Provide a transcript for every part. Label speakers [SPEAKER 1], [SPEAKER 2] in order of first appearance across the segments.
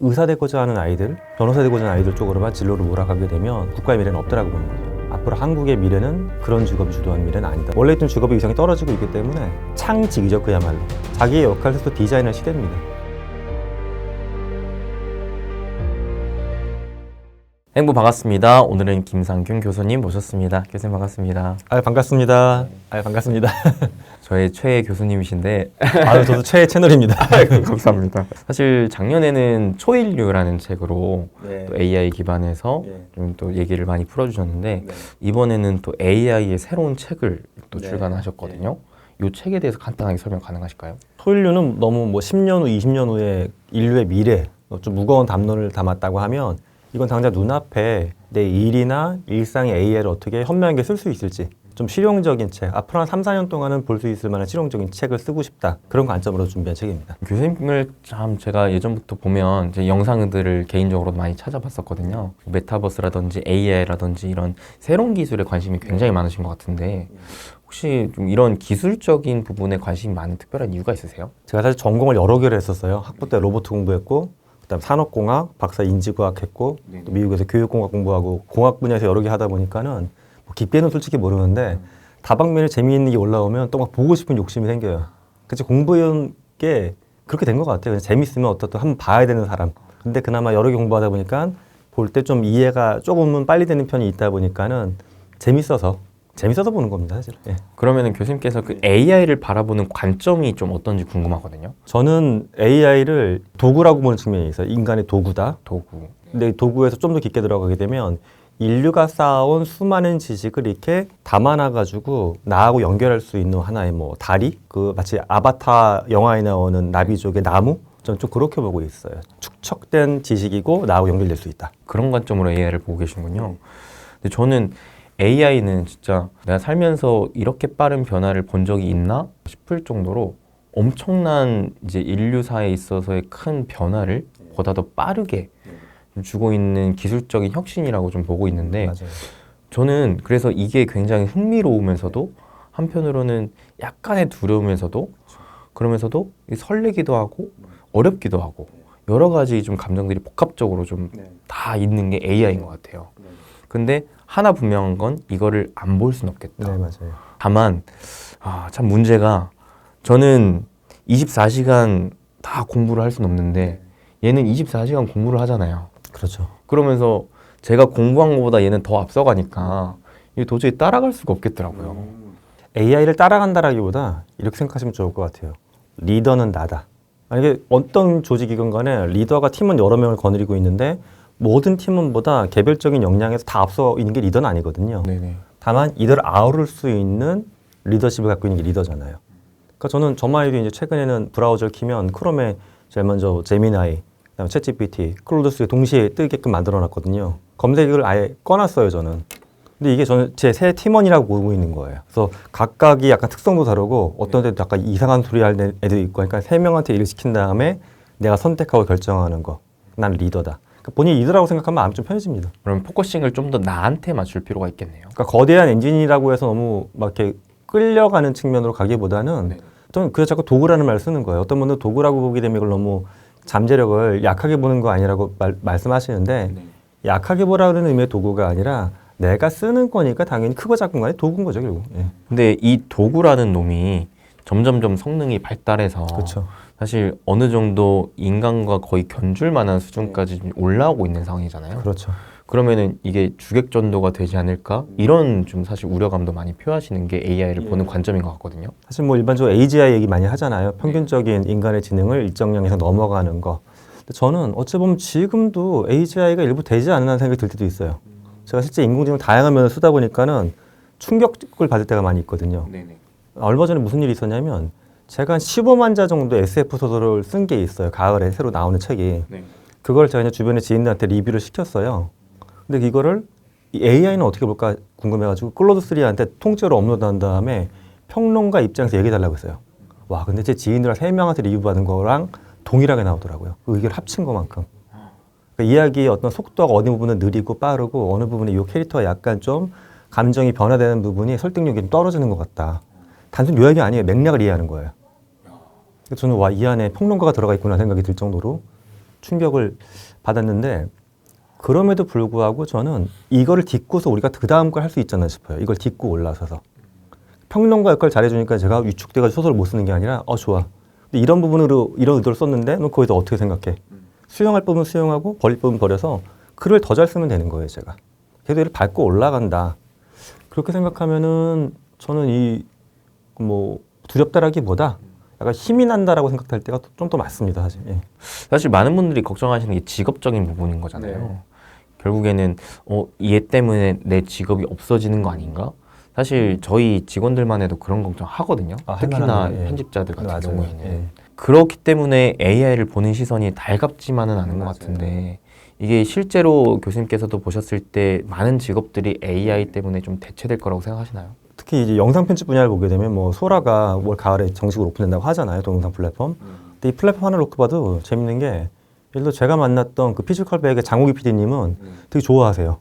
[SPEAKER 1] 의사 되고자 하는 아이들, 변호사 되고자 하는 아이들 쪽으로만 진로를 몰아가게 되면 국가의 미래는 없다라고 보는 거죠. 앞으로 한국의 미래는 그런 직업이 주도하는 미래는 아니다. 원래 있던 직업의 위상이 떨어지고 있기 때문에 창직이죠, 그야말로. 자기의 역할을 해서 디자인할 시대입니다.
[SPEAKER 2] 행부 반갑습니다. 오늘은 김상균 교수님 모셨습니다. 교수님 반갑습니다.
[SPEAKER 1] 반갑습니다. 반갑습니다.
[SPEAKER 2] 저의 최애 교수님이신데
[SPEAKER 1] 저도 최애 채널입니다.
[SPEAKER 2] 감사합니다. 사실 작년에는 초인류라는 책으로 또 AI 기반에서 좀 또 얘기를 많이 풀어주셨는데 이번에는 또 AI의 새로운 책을 또 출간하셨거든요. 이 책에 대해서 간단하게 설명 가능하실까요?
[SPEAKER 1] 소인류는 너무 10년 후, 20년 후에 인류의 미래, 좀 무거운 담론을 담았다고 하면 이건 당장 눈앞에 내 일이나 일상의 AI를 어떻게 현명하게 쓸 수 있을지 좀 실용적인 책, 앞으로 한 3, 4년 동안은 볼 수 있을 만한 실용적인 책을 쓰고 싶다. 그런 관점으로 준비한 책입니다.
[SPEAKER 2] 교수님을 참 제가 예전부터 보면 이제 영상들을 개인적으로 많이 찾아봤었거든요. 메타버스라든지 AI라든지 이런 새로운 기술에 관심이 굉장히 많으신 것 같은데 혹시 좀 이런 기술적인 부분에 관심이 많은 특별한 이유가 있으세요?
[SPEAKER 1] 제가 사실 전공을 여러 개를 했었어요. 학부 때 로봇 공부했고 그다음 산업공학, 박사 인지과학 했고 또 미국에서 교육공학 공부하고 공학 분야에서 여러 개 하다 보니까는 깊게는 솔직히 모르는데 다방면에 재미있는 게 올라오면 또 막 보고 싶은 욕심이 생겨요. 그치, 공부해온 게 그렇게 된 것 같아요. 그냥 재밌으면 어떻든 한번 봐야 되는 사람. 근데 그나마 여러 개 공부하다 보니까 볼 때 좀 이해가 조금은 빨리 되는 편이 있다 보니까는 재밌어서 보는 겁니다, 사실. 예.
[SPEAKER 2] 그러면은 교수님께서 그 AI를 바라보는 관점이 좀 어떤지 궁금하거든요.
[SPEAKER 1] 저는 AI를 도구라고 보는 측면이 있어요. 인간의 도구다.
[SPEAKER 2] 도구.
[SPEAKER 1] 근데 도구에서 좀 더 깊게 들어가게 되면 인류가 쌓아온 수많은 지식을 이렇게 담아놔가지고 나하고 연결할 수 있는 하나의 다리? 마치 아바타 영화에 나오는 나비족의 나무? 저는 좀 그렇게 보고 있어요. 축적된 지식이고 나하고 연결될 수 있다.
[SPEAKER 2] 그런 관점으로 AI를 보고 계시는군요. 근데 저는 AI는 진짜 내가 살면서 이렇게 빠른 변화를 본 적이 있나 싶을 정도로 엄청난 이제 인류사에 있어서의 큰 변화를 보다 더 빠르게 주고 있는 기술적인 혁신이라고 좀 보고 있는데
[SPEAKER 1] 맞아요.
[SPEAKER 2] 저는 그래서 이게 굉장히 흥미로우면서도 한편으로는 약간의 두려우면서도 그러면서도 설레기도 하고 어렵기도 하고 여러 가지 좀 감정들이 복합적으로 좀 다 있는 게 AI인 것 같아요. 근데 하나 분명한 건 이거를 안 볼 수는 없겠다.
[SPEAKER 1] 네, 맞아요.
[SPEAKER 2] 다만 참 문제가 저는 24시간 다 공부를 할 수는 없는데 얘는 24시간 공부를 하잖아요.
[SPEAKER 1] 그렇죠.
[SPEAKER 2] 그러면서 제가 공부한 것보다 얘는 더 앞서가니까 이게 도저히 따라갈 수가 없겠더라고요.
[SPEAKER 1] AI를 따라간다라기보다 이렇게 생각하시면 좋을 것 같아요. 리더는 나다. 이게 어떤 조직이건 간에 리더가 팀은 여러 명을 거느리고 있는데 모든 팀원보다 개별적인 역량에서 다 앞서 있는 게 리더는 아니거든요.
[SPEAKER 2] 네네.
[SPEAKER 1] 다만 이들을 아우를 수 있는 리더십을 갖고 있는 게 리더잖아요. 그러니까 저는 저만해도 이제 최근에는 브라우저를 키면 크롬에 제일 먼저 제미나이, 그다음에 챗GPT, 클로드3가 동시에 뜨게끔 만들어놨거든요. 검색을 아예 꺼놨어요, 저는. 근데 이게 저는 제 새 팀원이라고 보고 있는 거예요. 그래서 각각이 약간 특성도 다르고 어떤 데도 약간 이상한 소리 할 애도 있고, 그러니까 세 명한테 일을 시킨 다음에 내가 선택하고 결정하는 거. 난 리더다. 그러니까 본인이 리더라고 생각하면 마음이 좀 편해집니다.
[SPEAKER 2] 그럼 포커싱을 좀 더 나한테 맞출 필요가 있겠네요.
[SPEAKER 1] 그러니까 거대한 엔진이라고 해서 너무 막 이렇게 끌려가는 측면으로 가기보다는 저는 그래서 자꾸 도구라는 말을 쓰는 거예요. 어떤 분은 도구라고 보게 되면 이걸 너무 잠재력을 약하게 보는 거 아니라고 말씀하시는데 약하게 보라는 의미의 도구가 아니라 내가 쓰는 거니까 당연히 크고 작은 간에 도구인 거죠, 결국. 예.
[SPEAKER 2] 근데 이 도구라는 놈이 점점점 성능이 발달해서
[SPEAKER 1] 그렇죠.
[SPEAKER 2] 사실 어느 정도 인간과 거의 견줄 만한 수준까지 좀 올라오고 있는 상황이잖아요.
[SPEAKER 1] 그렇죠.
[SPEAKER 2] 그러면은 이게 주객전도가 되지 않을까? 이런 좀 사실 우려감도 많이 표하시는 게 AI를 보는 관점인 것 같거든요.
[SPEAKER 1] 사실 일반적으로 AGI 얘기 많이 하잖아요. 평균적인 인간의 지능을 일정량 이상 넘어가는 거. 근데 저는 어찌 보면 지금도 AGI가 일부 되지 않나 생각이 들 때도 있어요. 제가 실제 인공지능 다양한 면을 쓰다 보니까는 충격을 받을 때가 많이 있거든요. 얼마 전에 무슨 일이 있었냐면 제가 한 15만 자 정도 SF 소설을 쓴 게 있어요. 가을에 새로 나오는 책이. 그걸 제가 이제 주변에 지인들한테 리뷰를 시켰어요. 근데 이거를 이 AI는 어떻게 볼까 궁금해가지고 클로드3한테 통째로 업로드한 다음에 평론가 입장에서 얘기해달라고 했어요. 와, 근데 제 지인들 3명한테 리뷰받은 거랑 동일하게 나오더라고요. 그 의견을 합친 것만큼. 그러니까 이야기의 어떤 속도가 어느 부분은 느리고 빠르고 어느 부분에 이 캐릭터가 약간 좀 감정이 변화되는 부분이 설득력이 좀 떨어지는 것 같다. 단순 요약이 아니에요. 맥락을 이해하는 거예요. 그래서 저는 이 안에 평론가가 들어가 있구나 생각이 들 정도로 충격을 받았는데 그럼에도 불구하고 저는 이거를 딛고서 우리가 그 다음 걸 할 수 있잖아 싶어요. 이걸 딛고 올라서서. 평론가 역할 잘해주니까 제가 위축돼가지고 소설을 못 쓰는 게 아니라 좋아. 근데 이런 부분으로 이런 의도를 썼는데 너 거기서 어떻게 생각해? 수용할 부분 수용하고 버릴 부분 버려서 글을 더 잘 쓰면 되는 거예요. 제가. 그래도 얘를 밟고 올라간다. 그렇게 생각하면은 저는 이 뭐 두렵다라기보다 약간 힘이 난다라고 생각할 때가 좀 더 많습니다. 사실. 예.
[SPEAKER 2] 사실 많은 분들이 걱정하시는 게 직업적인 부분인 거잖아요.
[SPEAKER 3] 네.
[SPEAKER 2] 결국에는 얘 때문에 내 직업이 없어지는 거 아닌가? 사실 저희 직원들만 해도 그런 걱정 하거든요.
[SPEAKER 1] 할
[SPEAKER 2] 특히나
[SPEAKER 1] 만하네요. 예.
[SPEAKER 2] 편집자들 같은
[SPEAKER 1] 맞아요.
[SPEAKER 2] 경우에는.
[SPEAKER 1] 예.
[SPEAKER 2] 그렇기 때문에 AI를 보는 시선이 달갑지만은 않은 것
[SPEAKER 3] 맞아요.
[SPEAKER 2] 같은데 이게 실제로 교수님께서도 보셨을 때 많은 직업들이 AI 때문에 좀 대체될 거라고 생각하시나요?
[SPEAKER 1] 특히 이제 영상 편집 분야를 보게 되면 뭐 소라가 올 가을에 정식으로 오픈된다고 하잖아요. 동영상 플랫폼. 근데 이 플랫폼 하나를 놓고 봐도 재밌는 게 예를 들어 제가 만났던 그 피지컬백의 장호기 PD님은 되게 좋아하세요.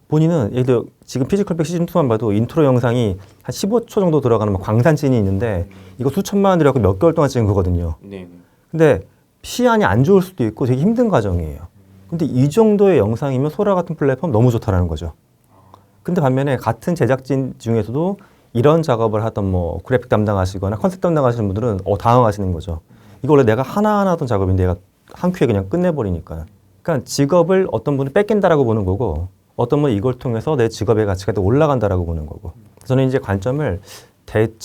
[SPEAKER 1] 본인은 예를 들어 지금 피지컬백 시즌2만 봐도 인트로 영상이 한 15초 정도 들어가는 막 광산씬이 있는데 이거 수천만 원 들여갖고 몇 개월 동안 찍은 거거든요. 근데 시안이 안 좋을 수도 있고 되게 힘든 과정이에요. 근데 이 정도의 영상이면 소라 같은 플랫폼 너무 좋다라는 거죠. 근데 반면에 같은 제작진 중에서도 이런 작업을 하던 뭐 그래픽 담당하시거나 컨셉 담당하시는 분들은 당황하시는 거죠. 이거 원래 내가 하나하나 하던 작업인데 얘가 한 큐에 그냥 끝내버리니까. 그러니까 직업을 어떤 분은 뺏긴다라고 보는 거고 어떤 분은 이걸 통해서 내 직업의 가치가 더 올라간다라고 보는 거고. 저는 이제 관점을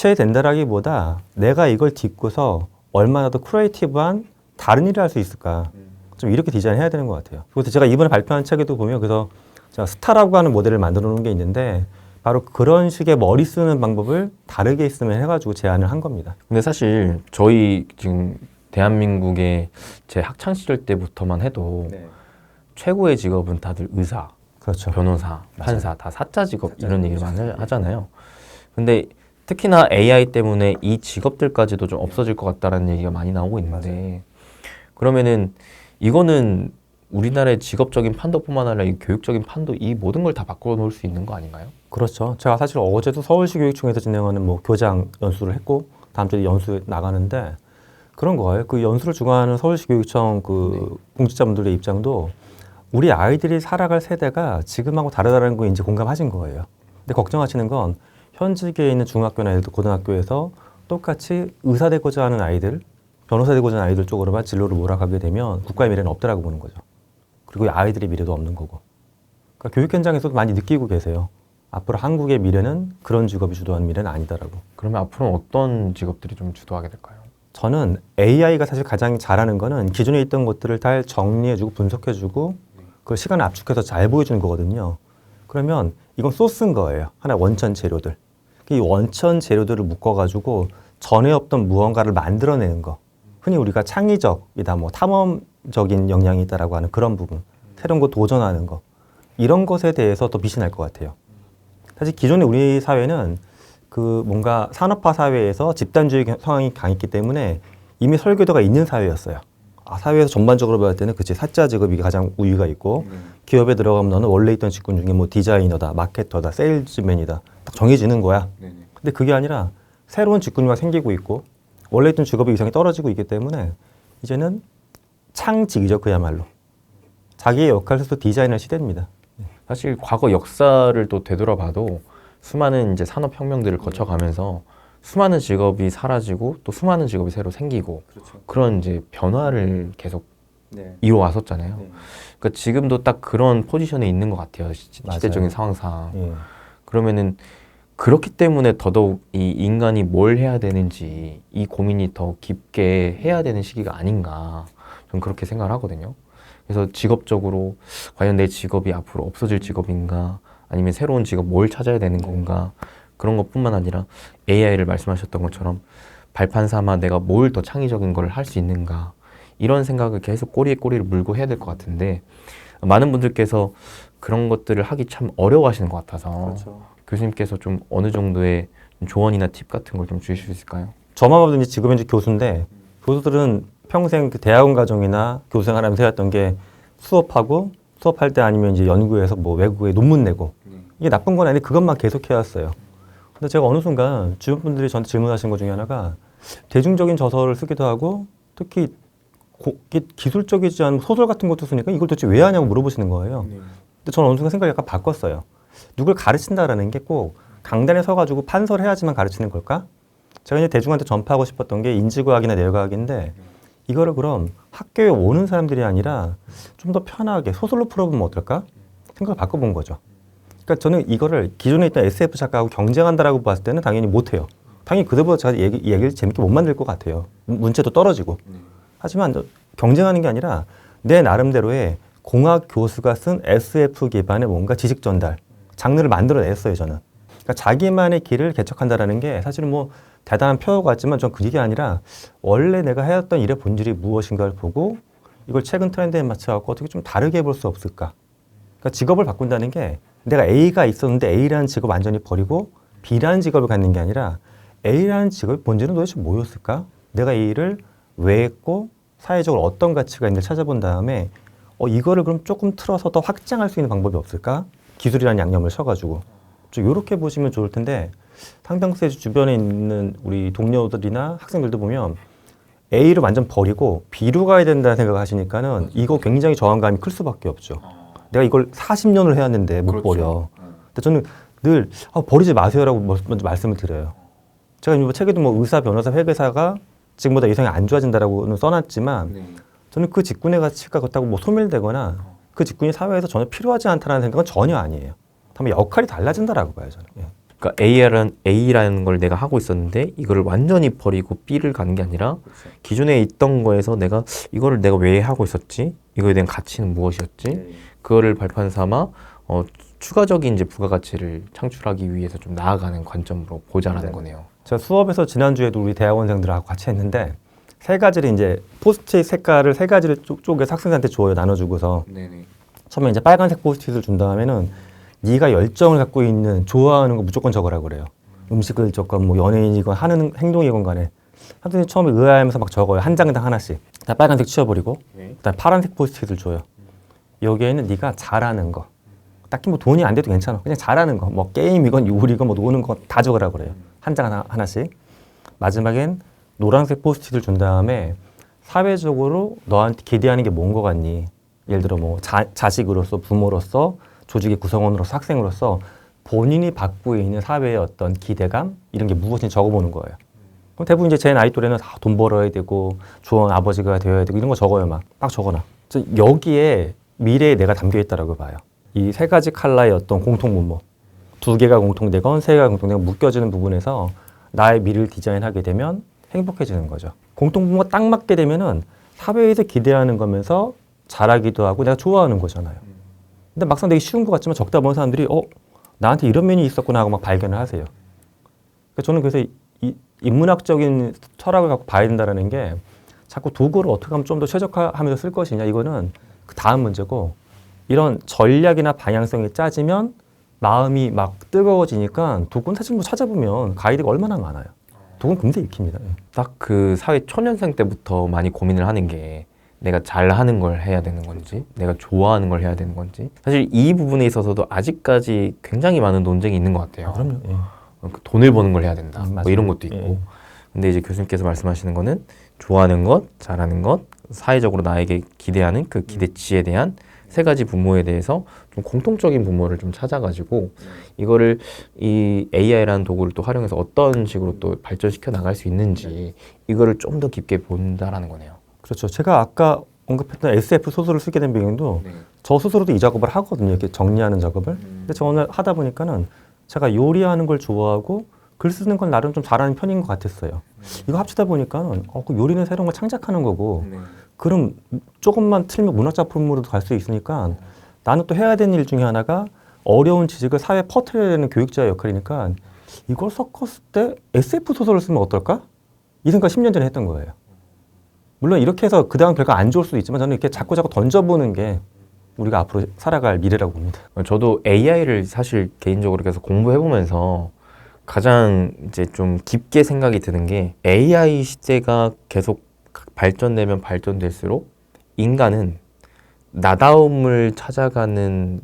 [SPEAKER 1] 대체된다라기보다 내가 이걸 딛고서 얼마나 더 크리에이티브한 다른 일을 할 수 있을까. 좀 이렇게 디자인해야 되는 것 같아요. 그래서 제가 이번에 발표한 책에도 보면 그래서 제가 스타라고 하는 모델을 만들어 놓은 게 있는데 바로 그런 식의 머리 쓰는 방법을 다르게 있으면 해가지고 제안을 한 겁니다.
[SPEAKER 2] 근데 사실 저희 지금 대한민국의 제 학창 시절 때부터만 해도 최고의 직업은 다들 의사,
[SPEAKER 1] 그렇죠.
[SPEAKER 2] 변호사, 판사 다 사자 직업 이런 얘기를 많이 하잖아요. 근데 특히나 AI 때문에 이 직업들까지도 좀 없어질 것 같다라는 얘기가 많이 나오고 있는데 그러면은 이거는 우리나라의 직업적인 판도뿐만 아니라 이 교육적인 판도 이 모든 걸 다 바꿔놓을 수 있는 거 아닌가요?
[SPEAKER 1] 그렇죠. 제가 사실 어제도 서울시 교육청에서 진행하는 뭐 교장 연수를 했고 다음 주에 연수 나가는데 그런 거예요. 그 연수를 주관하는 서울시 교육청 그 공직자분들의 입장도 우리 아이들이 살아갈 세대가 지금하고 다르다는 거 이제 공감하신 거예요. 근데 걱정하시는 건 현직에 있는 중학교나 예를 들어 고등학교에서 똑같이 의사 되고자 하는 아이들, 변호사 되고자 하는 아이들 쪽으로만 진로를 몰아가게 되면 국가의 미래는 없다라고 보는 거죠. 그리고 아이들의 미래도 없는 거고. 그러니까 교육 현장에서도 많이 느끼고 계세요. 앞으로 한국의 미래는 그런 직업이 주도하는 미래는 아니다라고.
[SPEAKER 2] 그러면 앞으로는 어떤 직업들이 좀 주도하게 될까요?
[SPEAKER 1] 저는 AI가 사실 가장 잘하는 거는 기존에 있던 것들을 잘 정리해주고 분석해주고 그걸 시간을 압축해서 잘 보여주는 거거든요. 그러면 이건 소스인 거예요. 하나 원천 재료들. 이 원천 재료들을 묶어가지고 전에 없던 무언가를 만들어내는 거. 흔히 우리가 창의적이다, 뭐 탐험적인 역량이 있다라고 하는 그런 부분. 새로운 거 도전하는 거. 이런 것에 대해서 더 빛이 날 것 같아요. 사실 기존의 우리 사회는 그 뭔가 산업화 사회에서 집단주의 상황이 강했기 때문에 이미 설계도가 있는 사회였어요. 사회에서 전반적으로 봤을 때는 그치 사자 직업이 가장 우위가 있고 기업에 들어가면 너는 원래 있던 직군 중에 뭐 디자이너다, 마케터다, 세일즈맨이다 딱 정해지는 거야. 근데 그게 아니라 새로운 직군이 생기고 있고 원래 있던 직업의 위상이 떨어지고 있기 때문에 이제는 창직이죠. 그야말로. 자기의 역할을 해서 디자인할 시대입니다.
[SPEAKER 2] 사실 과거 역사를 또 되돌아봐도 수많은 이제 산업혁명들을 거쳐가면서 수많은 직업이 사라지고 또 수많은 직업이 새로 생기고 그런 이제 변화를 계속 이루어왔었잖아요. 그러니까 지금도 딱 그런 포지션에 있는 것 같아요. 시대적인 상황상.
[SPEAKER 1] 예.
[SPEAKER 2] 그러면은 그렇기 때문에 더더욱 이 인간이 뭘 해야 되는지 이 고민이 더 깊게 해야 되는 시기가 아닌가 저는 그렇게 생각을 하거든요. 그래서 직업적으로 과연 내 직업이 앞으로 없어질 직업인가 아니면 새로운 직업 뭘 찾아야 되는 건가 그런 것뿐만 아니라 AI를 말씀하셨던 것처럼 발판 삼아 내가 뭘 더 창의적인 걸 할 수 있는가 이런 생각을 계속 꼬리에 꼬리를 물고 해야 될 것 같은데 많은 분들께서 그런 것들을 하기 참 어려워하시는 것 같아서 교수님께서 좀 어느 정도의 조언이나 팁 같은 걸 좀 주실 수 있을까요?
[SPEAKER 1] 저만 봐도 이제 지금은 이제 교수인데 교수들은 평생 그 대학원 과정이나 교수 생활하면서 해왔던 게 수업할 때 아니면 이제 연구해서 뭐 외국에 논문 내고 이게 나쁜 건 아닌데 그것만 계속 해왔어요. 근데 제가 어느 순간 주변 분들이 저한테 질문하신 것 중에 하나가 대중적인 저서를 쓰기도 하고 특히 이게 기술적이지 않은 소설 같은 것도 쓰니까 이걸 도대체 왜 하냐고 물어보시는 거예요. 근데 저는 어느 순간 생각을 약간 바꿨어요. 누굴 가르친다라는 게 꼭 강단에 서가지고 판설해야지만 가르치는 걸까? 제가 이제 대중한테 전파하고 싶었던 게 인지과학이나 뇌과학인데 이거를 그럼 학교에 오는 사람들이 아니라 좀 더 편하게 소설로 풀어보면 어떨까? 생각을 바꿔본 거죠. 그러니까 저는 이거를 기존에 있던 SF 작가하고 경쟁한다라고 봤을 때는 당연히 못해요. 당연히 그들보다 제가 얘기를 재밌게 못 만들 것 같아요. 문체도 떨어지고. 하지만 경쟁하는 게 아니라 내 나름대로의 공학 교수가 쓴 SF 기반의 뭔가 지식 전달, 장르를 만들어냈어요, 저는. 그러니까 자기만의 길을 개척한다라는 게 사실은 뭐 대단한 표어 같지만 전 그게 아니라 원래 내가 해왔던 일의 본질이 무엇인가를 보고 이걸 최근 트렌드에 맞춰갖고 어떻게 좀 다르게 볼 수 없을까. 그러니까 직업을 바꾼다는 게 내가 A가 있었는데 A라는 직업 완전히 버리고 B라는 직업을 갖는 게 아니라 A라는 직업의 본질은 도대체 뭐였을까? 내가 이 일을 왜 했고 사회적으로 어떤 가치가 있는지 찾아본 다음에 이거를 그럼 조금 틀어서 더 확장할 수 있는 방법이 없을까? 기술이라는 양념을 쳐가지고 좀 이렇게 보시면 좋을 텐데 상당세 주변에 있는 우리 동료들이나 학생들도 보면 A를 완전 버리고 B로 가야 된다는 생각을 하시니까는 이거 굉장히 저항감이 클 수밖에 없죠. 내가 이걸 40년을 해왔는데 못 버려. 근데 저는 늘 버리지 마세요라고 먼저 말씀을 드려요. 제가 이 책에도 뭐 의사, 변호사, 회계사가 지금보다 이상이 안 좋아진다라고는 써놨지만 저는 그 직군의 가치가 그렇다고 뭐 소멸되거나 그 직군이 사회에서 전혀 필요하지 않다는 생각은 전혀 아니에요. 다만 역할이 달라진다라고 봐요, 저는. 예.
[SPEAKER 2] 그러니까 A라는 걸 내가 하고 있었는데 이거를 완전히 버리고 B를 가는 게 아니라 기존에 있던 거에서 이거를 내가 왜 하고 있었지? 이거에 대한 가치는 무엇이었지? 그거를 발판 삼아 추가적인 이제 부가가치를 창출하기 위해서 좀 나아가는 관점으로 보자라는 거네요.
[SPEAKER 1] 제가 수업에서 지난주에도 우리 대학원생들하고 같이 했는데 세 가지를 이제 포스트잇 색깔을 세 가지를 쪽에서 학생들한테 줘요. 나눠주고서 처음에 이제 빨간색 포스트잇을 준 다음에는 네가 열정을 갖고 있는 좋아하는 거 무조건 적으라고 그래요. 음식을 적건 뭐 연예인이건 하는 행동이건 간에 하여튼 처음에 의아하면서 막 적어요. 한 장당 하나씩. 다 빨간색 치워버리고 그다음에 파란색 포스트잇을 줘요. 여기에는 네가 잘하는 거 딱히 뭐 돈이 안 돼도 괜찮아. 그냥 잘하는 거 뭐 게임이건 요리건 뭐 노는 거 다 적으라고 그래요. 한 장 하나씩. 마지막엔 노란색 포스트잇을 준 다음에 사회적으로 너한테 기대하는 게 뭔 거 같니? 예를 들어 뭐 자식으로서 부모로서 조직의 구성원으로서 학생으로서 본인이 받고 있는 사회의 어떤 기대감 이런 게 무엇인지 적어보는 거예요. 그럼 대부분 이제 제 나이 또래는 돈 벌어야 되고 좋은 아버지가 되어야 되고 이런 거 적어요. 막 적어놔. 여기에 미래에 내가 담겨 있다라고 봐요. 이 세 가지 컬러의 어떤 공통 분모, 두 개가 공통되건 세 개가 공통되건 묶여지는 부분에서 나의 미래를 디자인하게 되면 행복해지는 거죠. 공통 분모가 딱 맞게 되면은 사회에서 기대하는 거면서 잘하기도 하고 내가 좋아하는 거잖아요. 근데 막상 되게 쉬운 것 같지만 적다 보는 사람들이 나한테 이런 면이 있었구나 하고 막 발견을 하세요. 그러니까 저는 그래서 이 인문학적인 철학을 갖고 봐야 된다는 게 자꾸 도구를 어떻게 하면 좀 더 최적화하면서 쓸 것이냐 이거는 그 다음 문제고 이런 전략이나 방향성이 짜지면 마음이 막 뜨거워지니까 도구는 사실 뭐 찾아보면 가이드가 얼마나 많아요. 도구는 금세 익힙니다.
[SPEAKER 2] 딱 그 사회 초년생 때부터 많이 고민을 하는 게 내가 잘하는 걸 해야 되는 건지 내가 좋아하는 걸 해야 되는 건지 사실 이 부분에 있어서도 아직까지 굉장히 많은 논쟁이 있는 것 같아요.
[SPEAKER 1] 그럼요. 예.
[SPEAKER 2] 돈을 버는 걸 해야 된다. 뭐 이런 것도 있고.
[SPEAKER 1] 예.
[SPEAKER 2] 근데 이제 교수님께서 말씀하시는 거는 좋아하는 것, 잘하는 것, 사회적으로 나에게 기대하는 그 기대치에 대한 세 가지 분모에 대해서 좀 공통적인 분모를 좀 찾아가지고 이거를 이 AI라는 도구를 또 활용해서 어떤 식으로 또 발전시켜 나갈 수 있는지 이거를 좀 더 깊게 본다라는 거네요.
[SPEAKER 1] 그렇죠. 제가 아까 언급했던 SF 소설을 쓰게 된 배경도 저 스스로도 이 작업을 하거든요. 이렇게 정리하는 작업을. 근데 저 오늘 하다 보니까는 제가 요리하는 걸 좋아하고 글 쓰는 건 나름 좀 잘하는 편인 것 같았어요. 이거 합치다 보니까는 그 요리는 새로운 걸 창작하는 거고 그럼 조금만 틀면 문학 작품으로도 갈 수 있으니까 나는 또 해야 되는 일 중에 하나가 어려운 지식을 사회에 퍼뜨려야 되는 교육자의 역할이니까 이걸 섞었을 때 SF 소설을 쓰면 어떨까? 이 생각 10년 전에 했던 거예요. 물론 이렇게 해서 그 다음 결과 안 좋을 수도 있지만 저는 이렇게 자꾸 던져보는 게 우리가 앞으로 살아갈 미래라고 봅니다.
[SPEAKER 2] 저도 AI를 사실 개인적으로 계속 공부해보면서 가장 이제 좀 깊게 생각이 드는 게 AI 시대가 계속 발전되면 발전될수록 인간은 나다움을 찾아가는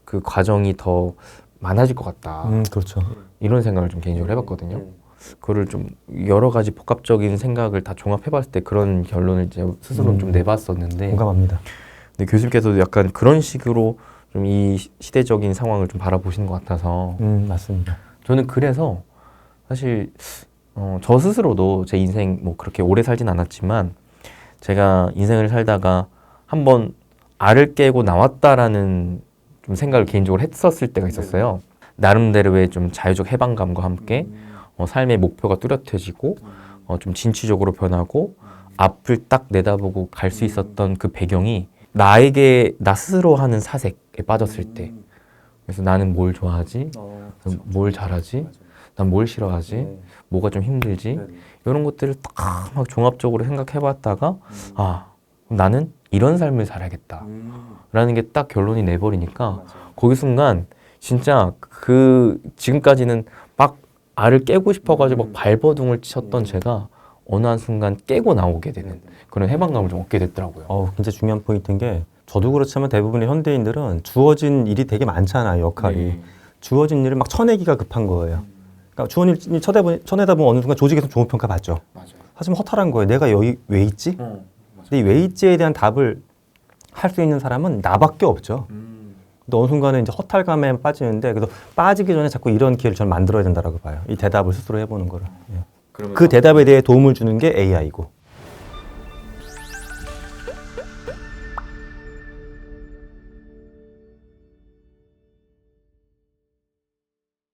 [SPEAKER 2] 그 과정이 더 많아질 것 같다.
[SPEAKER 1] 그렇죠.
[SPEAKER 2] 이런 생각을 좀 개인적으로 해봤거든요. 그거를 좀 여러 가지 복합적인 생각을 다 종합해봤을 때 그런 결론을 이제 스스로 좀 내봤었는데
[SPEAKER 1] 공감합니다.
[SPEAKER 2] 근데 교수님께서도 약간 그런 식으로 좀 이 시대적인 상황을 좀 바라보시는 것 같아서
[SPEAKER 1] 맞습니다.
[SPEAKER 2] 저는 그래서 사실 저 스스로도 제 인생 뭐 그렇게 오래 살진 않았지만 제가 인생을 살다가 한번 알을 깨고 나왔다라는 좀 생각을 개인적으로 했었을 때가 있었어요. 나름대로의 좀 자유적 해방감과 함께 삶의 목표가 뚜렷해지고 좀 진취적으로 변하고 앞을 딱 내다보고 갈 수 있었던 그 배경이 나에게 나 스스로 하는 사색에 빠졌을 때 그래서 나는 뭘 좋아하지? 뭘 잘하지? 난 뭘 싫어하지? 뭐가 좀 힘들지? 이런 것들을 딱 막 종합적으로 생각해봤다가 아 나는 이런 삶을 살아야겠다 라는 게 딱 결론이 내버리니까 거기 순간 진짜 그 지금까지는 막 알을 깨고 싶어가지고 막 발버둥을 쳤던 제가 어느 한순간 깨고 나오게 되는 그런 해방감을 좀 얻게 됐더라고요.
[SPEAKER 1] 굉장히 중요한 포인트인 게 저도 그렇지만 대부분의 현대인들은 주어진 일이 되게 많잖아요. 역할이. 주어진 일을 막 쳐내기가 급한 거예요. 그러니까 주어진 일 쳐내다 보면 어느 순간 조직에서 좋은 평가 받죠. 하지만 허탈한 거예요. 내가 여기 왜 있지? 근데 이 왜 있지에 대한 답을 할 수 있는 사람은 나밖에 없죠. 근데 어느 순간에 이제 허탈감에 빠지는데 그래서 빠지기 전에 자꾸 이런 기회를 저는 만들어야 된다고 봐요. 이 대답을 스스로 해보는 거를. 그 대답에 대해 도움을 주는 게 AI고.